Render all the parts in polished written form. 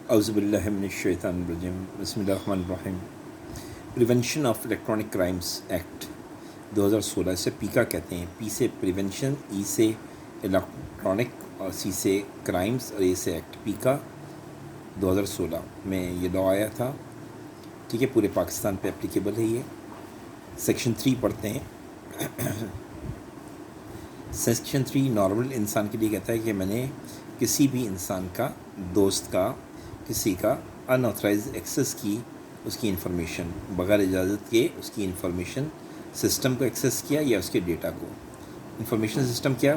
اعوذ باللہ من الشیطان الرجیم بسم اللہ الرحمن الرحیم۔ Prevention of electronic crimes act 2016، اسے پیکا کہتے ہیں۔ پی سے پریونشن، ای سے الیکٹرانک اور سی سے کرائمز اور اے سے ایکٹ۔ پیکا 2016 میں یہ لا آیا تھا، ٹھیک ہے، پورے پاکستان پہ اپلیکیبل ہے یہ۔ سیکشن 3 پڑھتے ہیں۔ سیکشن 3 نارمل انسان کے لیے کہتا ہے کہ میں نے کسی بھی انسان کا، دوست کا، کسی کا ان آتھرائز ایکسیس کی، اس کی انفارمیشن بغیر اجازت کے اس کی انفارمیشن سسٹم کو ایکسیس کیا یا اس کے ڈیٹا کو۔ انفارمیشن سسٹم کیا؟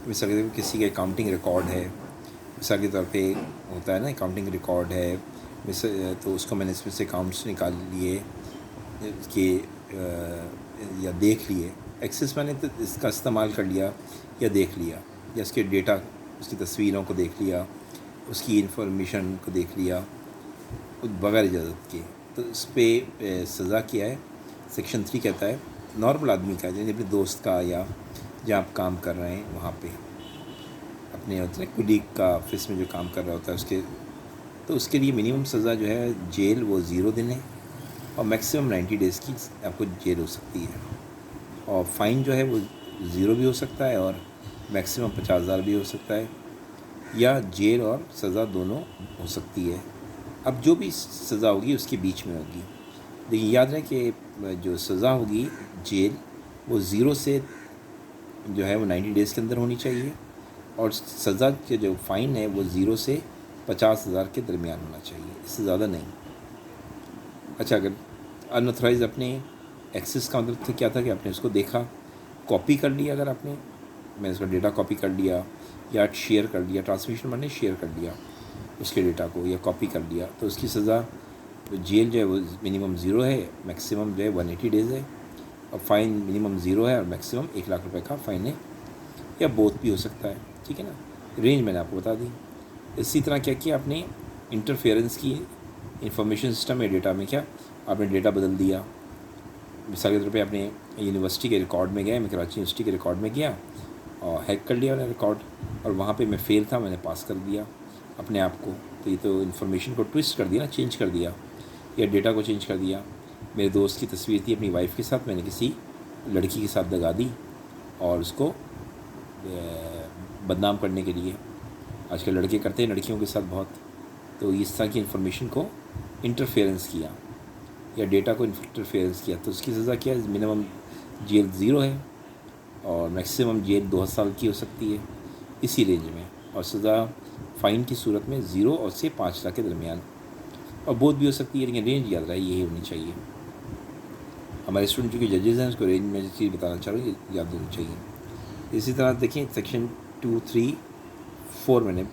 مثال کے طور پہ کسی کا اکاؤنٹنگ ریکارڈ ہے، مثال کے طور پہ ہوتا ہے نا اکاؤنٹنگ ریکارڈ ہے، تو اس کو میں نے اس میں سے اکاؤنٹس نکال لیے کہ یا دیکھ لیے، ایکسیس میں نے تو اس کا استعمال کر لیا یا دیکھ لیا، یا اس کے ڈیٹا، اس کی تصویروں کو دیکھ لیا، اس کی انفارمیشن کو دیکھ لیا بغیر اجازت کے، تو اس پہ سزا کیا ہے؟ سیکشن 3 کہتا ہے نارمل آدمی کا، یعنی اپنے دوست کا یا جہاں آپ کام کر رہے ہیں وہاں پہ اپنے کولیگ کا آفس میں جو کام کر رہا ہوتا ہے اس کے، تو اس کے لیے منیمم سزا جو ہے جیل وہ 0 دن ہے، اور میکسیمم 90 ڈیز کی آپ کو جیل ہو سکتی ہے، اور فائن جو ہے وہ 0 بھی ہو سکتا ہے اور میکسیمم 50,000 بھی ہو سکتا ہے، یا جیل اور سزا دونوں ہو سکتی ہے۔ اب جو بھی سزا ہوگی اس کے بیچ میں ہوگی، لیکن یاد رہے کہ جو سزا ہوگی جیل وہ 0 سے جو ہے وہ 90 ڈیز کے اندر ہونی چاہیے، اور سزا کے جو فائن ہے وہ 0 سے 50,000 کے درمیان ہونا چاہیے، اس سے زیادہ نہیں۔ اچھا، اگر ان آتھرائز اپنے ایکسیس کا مطلب کیا تھا کہ آپ نے اس کو دیکھا، کاپی کر لیا، اگر آپ نے، میں اس کا ڈیٹا کاپی کر لیا یا شیئر کر لیا، ٹرانسمیشن میں نے شیئر کر لیا اس کے ڈیٹا کو یا کاپی کر لیا، تو اس کی سزا جیل جو ہے وہ منیمم 0 ہے، میکسیمم جو ہے 180 ڈیز ہے، اور فائن منیمم 0 ہے اور میکسیمم 1,00,000 روپے کا فائن ہے، یا بوتھ بھی ہو سکتا ہے، ٹھیک ہے نا۔ رینج میں نے آپ کو بتا دی۔ اسی طرح کیا کیا آپ نے؟ انٹرفیئرنس کی انفارمیشن سسٹم میں، ڈیٹا میں کیا آپ نے ڈیٹا بدل دیا۔ مثال کے طور پہ آپ نے یونیورسٹی کے ریکارڈ میں گئے، میں کراچی یونیورسٹی کے ریکارڈ میں گیا اور ہیک کر لیا میں نے ریکارڈ، اور وہاں پہ میں فیل تھا، میں نے پاس کر دیا اپنے آپ کو، تو یہ تو انفارمیشن کو ٹوسٹ کر دیا نا، چینج کر دیا، یا ڈیٹا کو چینج کر دیا۔ میرے دوست کی تصویر تھی اپنی وائف کے ساتھ، میں نے کسی لڑکی کے ساتھ لگا دی، اور اس کو بدنام کرنے کے لیے، آج کل لڑکے کرتے ہیں لڑکیوں کے ساتھ بہت، تو اس طرح کی انفارمیشن کو انٹرفیئرنس کیا یا ڈیٹا کو انٹرفیئرنس کیا، تو اس کی سزا کیا ہے؟ منیمم جیل 0 ہے اور میکسیمم جیل 2 سال کی ہو سکتی ہے، اسی رینج میں، اور سزا فائن کی صورت میں 0 اور سے 5 لاکھ کے درمیان، اور بوتھ بھی ہو سکتی ہے، لیکن رینج یاد رہے یہی ہونی چاہیے۔ ہمارے اسٹوڈنٹ جو کہ ججز ہیں اس کو رینج میں جو چیز بتانا چاہ رہا ہوں یہ یاد ہونی چاہیے۔ اسی طرح دیکھیں سیکشن 2، 3، 4 میں نے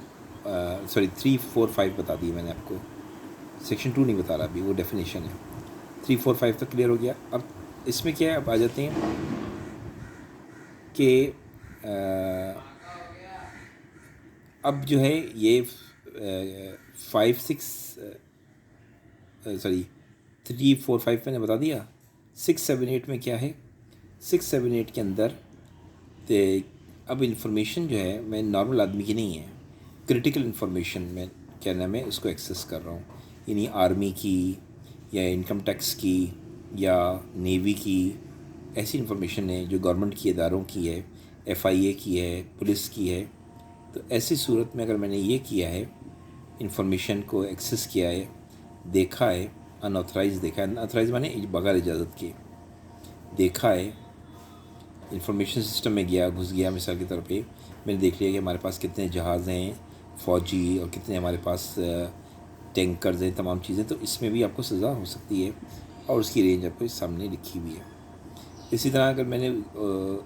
3، 4، 5 بتا دی میں نے آپ کو، سیکشن 2 نہیں بتا رہا ابھی، وہ ڈیفینیشن ہے۔ 3، 4، 5 تک کلیئر ہو گیا۔ اب اس میں کیا ہے، اب آ جاتے ہیں کہ اب جو ہے یہ 5، 6 3، 4، 5 میں نے بتا دیا۔ 6، 7، 8 میں کیا ہے؟ 6، 7، 8 کے اندر اب انفارمیشن جو ہے میں نارمل آدمی کی نہیں ہے، کرٹیکل انفارمیشن میں کیا نام ہے اس کو ایکسیس کر رہا ہوں، یعنی آرمی کی یا انکم ٹیکس کی یا نیوی کی، ایسی انفارمیشن ہے جو گورنمنٹ کی اداروں کی ہے، FIA کی ہے، پولیس کی ہے، تو ایسی صورت میں اگر میں نے یہ کیا ہے، انفارمیشن کو ایکسیس کیا ہے، دیکھا ہے، ان آتھرائز دیکھا ہے، ان آتھرائز مانے بغیر اجازت کے دیکھا ہے، انفارمیشن سسٹم میں گیا، گھس گیا، مثال کے طور پہ میں نے دیکھ لیا کہ ہمارے پاس کتنے جہاز ہیں فوجی اور کتنے ہمارے پاس ٹینکرز ہیں، تمام چیزیں، تو اس میں بھی آپ کو سزا ہو سکتی ہے، اور اس کی رینج آپ کو اس سامنے لکھی ہوئی ہے۔ اسی طرح اگر میں نے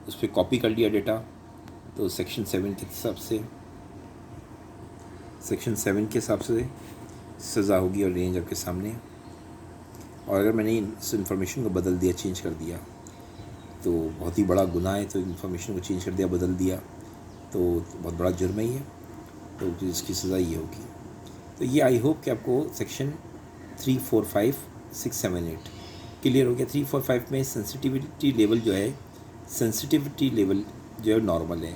اس پہ کاپی کر لیا ڈیٹا، تو سیکشن 7 کے حساب سے، سیکشن 7 کے حساب سے سزا ہوگی اور رینج آپ کے سامنے۔ اور اگر میں نے اس انفارمیشن کو بدل دیا، چینج کر دیا، تو بہت ہی بڑا گناہ ہے، تو انفارمیشن کو چینج کر دیا، بدل دیا، تو بہت بڑا جرم ہی ہے، تو اس کی سزا یہ ہوگی۔ تو یہ آئی ہوپ کہ آپ کو سیکشن 3، 4، 5، 6، 7، 8 کلیئر ہو گیا۔ 3، 4، 5 میں سینسٹیوٹی لیول جو ہے، سینسٹیوٹی لیول جو ہے نارمل ہے،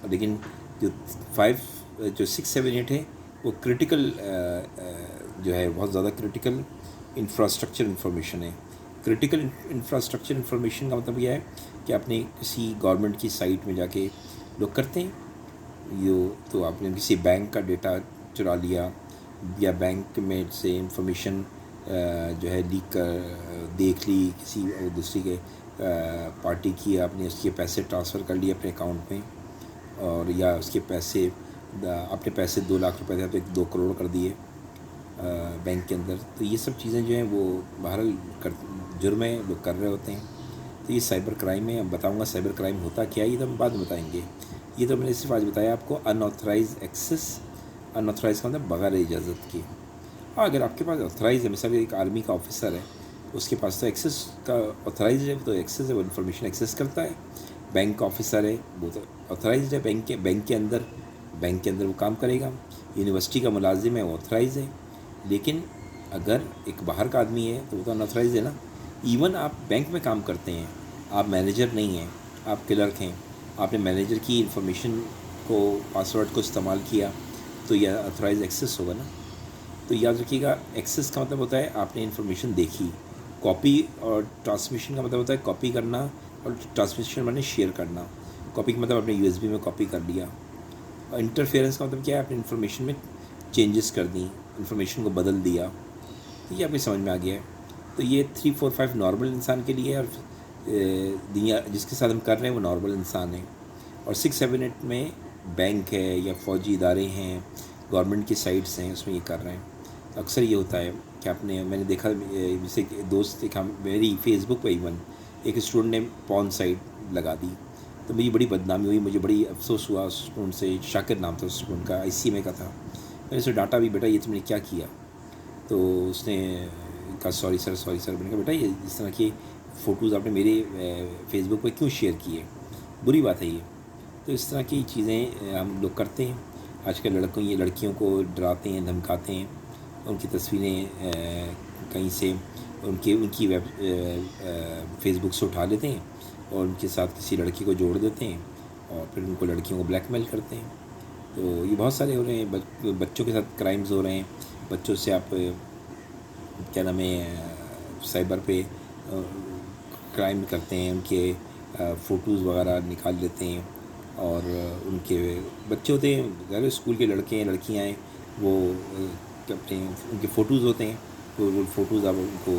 لیکن جو 6، 7، 8 ہے وہ کرٹیکل جو ہے بہت زیادہ کرٹیکل انفراسٹرکچر انفارمیشن ہے. کرٹیکل انفراسٹرکچر انفارمیشن کا مطلب یہ ہے کہ آپ نے کسی گورنمنٹ کی سائٹ میں جا کے لوگ کرتے ہیں تو آپ نے کسی بینک کا ڈیٹا چرا لیا یا بینک میں سے انفارمیشن جو ہے لیک کر دیکھ لی کسی دوسری کے پارٹی کی, آپ نے اس کے پیسے ٹرانسفر کر لیے اپنے اکاؤنٹ میں, اور یا اس کے پیسے اپنے پیسے 2 لاکھ روپے تھے تو 2 کروڑ کر دیے بینک کے اندر. تو یہ سب چیزیں جو ہیں وہ بہرحال جرم ہے, لوگ کر رہے ہوتے ہیں. تو یہ سائبر کرائم ہے. اب بتاؤں گا سائبر کرائم ہوتا کیا, یہ تو ہم بعد میں بتائیں گے. یہ تو میں نے صرف آج بتایا آپ کو ان آتھرائز ایکسیس. ان آتھرائز کا مطلب بغیر اجازت کے. اگر آپ کے پاس آتھرائز ہے, مثلا ایک آرمی کا آفیسر ہے, اس کے پاس تو ایکسیس کا آتھرائز ہے, تو ایکسیس ہے, وہ انفارمیشن ایکسیس کرتا ہے. بینک کا آفیسر ہے, وہ تو آتھرائزڈ ہے بینک کے اندر وہ کام کرے گا. یونیورسٹی کا ملازم ہے, وہ آتھرائز ہے. لیکن اگر ایک باہر کا آدمی ہے تو وہ تو ان آتھرائز ہے نا. ایون آپ بینک میں کام کرتے ہیں, آپ مینیجر نہیں ہیں, آپ کلرک ہیں, آپ نے مینیجر کی انفارمیشن کو پاسورڈ کو استعمال کیا تو یہ آتھرائز ایکسیس ہوگا نا. تو یاد رکھیے گا, ایکسیس کا مطلب ہوتا ہے آپ نے انفارمیشن دیکھی. کاپی اور ٹرانسمیشن کا مطلب ہوتا ہے کاپی کرنا, اور ٹرانسمیشن میں نے شیئر کرنا. کاپی کا مطلب آپ نے USB میں کاپی کر لیا. اور انٹرفیئرنس کا مطلب کیا ہے, آپ نے انفارمیشن میں چینجز کر دیں, انفارمیشن کو بدل دیا. تو یہ آپ کو سمجھ میں آ گیا ہے. تو یہ 3, 4, 5 نارمل انسان کے لیے ہے, اور دنیا جس کے ساتھ ہم کر رہے ہیں وہ نارمل انسان ہیں. اور 6, 7, 8 میں بینک ہے یا فوجی ادارے ہیں, گورنمنٹ کی سائٹس ہیں, اس میں یہ کر رہے ہیں. اکثر یہ ہوتا ہے کہ میں نے دیکھا, جیسے دوست دیکھا میری فیس بک پہ, ایون ایک اسٹوڈنٹ نے پون سائٹ لگا دی, تو مجھے بڑی بدنامی ہوئی, مجھے بڑی افسوس ہوا. اس اسٹوڈنٹ سے, شاکر نام تھا اس اسٹوڈنٹ کا, ICMA کا تھا. میں نے اسے ڈانٹا بھی, بیٹا یہ تم نے کیا کیا. تو اس نے کہا سوری سر. میں نے کہا بیٹا یہ اس طرح کی فوٹوز آپ نے میرے فیس بک پہ کیوں شیئر کیے, بری بات ہے یہ. تو اس طرح کی چیزیں ہم لوگ کرتے ہیں. آج کل لڑکیوں کو ڈراتے ہیں, دھمکاتے ہیں, ان کی تصویریں کہیں سے ان کی فیس بک سے اٹھا لیتے ہیں, اور ان کے ساتھ کسی لڑکی کو جوڑ دیتے ہیں, اور پھر ان کو لڑکیوں کو بلیک میل کرتے ہیں. تو یہ بہت سارے ہو رہے ہیں. بچوں کے ساتھ کرائمز ہو رہے ہیں. بچوں سے آپ کیا نام ہے سائبر پہ کرائم کرتے ہیں, ان کے فوٹوز وغیرہ نکال لیتے ہیں, اور ان کے بچے ہوتے ہیں, غیر اسکول کے لڑکے ہیں, لڑکیاں ہیں, وہ اپنے ان کے فوٹوز ہوتے ہیں, تو وہ فوٹوز آپ ان کو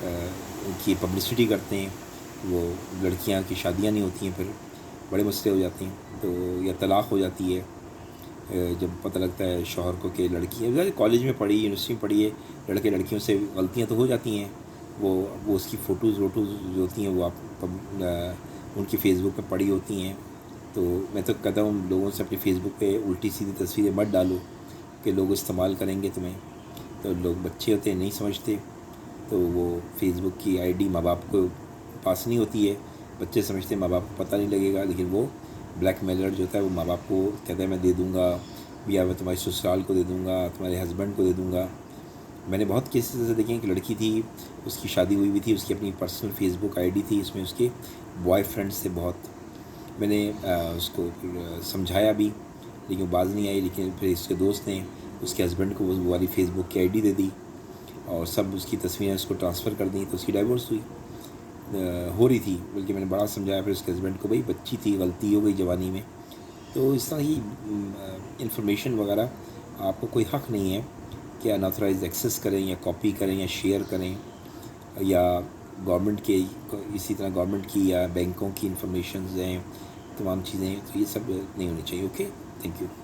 ان کی پبلسٹی کرتے ہیں. وہ لڑکیاں کی شادیاں نہیں ہوتی ہیں, پھر بڑے مسئلے ہو جاتے ہیں. تو یا طلاق ہو جاتی ہے جب پتہ لگتا ہے شوہر کو کہ لڑکی ہے, کالج میں پڑھی, یونیورسٹی میں پڑھی ہے, لڑکے لڑکیوں سے غلطیاں تو ہو جاتی ہیں. وہ اس کی فوٹوز جو ہوتی ہیں وہ آپ ان کی فیس بک پہ پڑی ہوتی ہیں. تو میں تو کہتا ہوں لوگوں سے اپنی فیس بک پہ الٹی سیدھی تصویریں مت ڈالو کہ لوگ استعمال کریں گے تمہیں. تو لوگ بچے ہوتے ہیں, نہیں سمجھتے, تو وہ فیس بک کی ID ماں باپ کو پاس نہیں ہوتی ہے. بچے سمجھتے ہیں ماں باپ کو پتہ نہیں لگے گا, لیکن وہ بلیک میلر جو ہوتا ہے وہ ماں باپ کو کہتا ہے میں دے دوں گا, یا میں تمہاری سسرال کو دے دوں گا, تمہارے ہسبینڈ کو دے دوں گا. میں نے بہت کیسز ایسے دیکھے ہیں کہ لڑکی تھی, اس کی شادی ہوئی تھی, اس کی اپنی پرسنل فیس بک ID تھی, اس میں اس کے بوائے فرینڈس تھے بہت. میں نے اس کو سمجھایا بھی, لیکن باز نہیں آئی. لیکن پھر اس کے دوست نے اس کے ہسبینڈ کو وہ والی فیس بک کی ID دے دی, اور سب اس کی تصویریں اس کو ٹرانسفر کر دیں. تو اس کی ڈائیورس ہو رہی تھی, بلکہ میں نے بڑا سمجھایا پھر اس کے ہسبینڈ کو, بھائی بچی تھی, غلطی ہو گئی جوانی میں. تو اس طرح ہی انفارمیشن وغیرہ آپ کو کوئی حق نہیں ہے کہ ان آتھرائز ایکسیس کریں, یا کاپی کریں, یا شیئر کریں, یا گورنمنٹ کے اسی طرح گورنمنٹ کی یا بینکوں کی انفارمیشنز ہیں, تمام چیزیں. تو یہ سب نہیں ہونی چاہیے. Okay, thank you.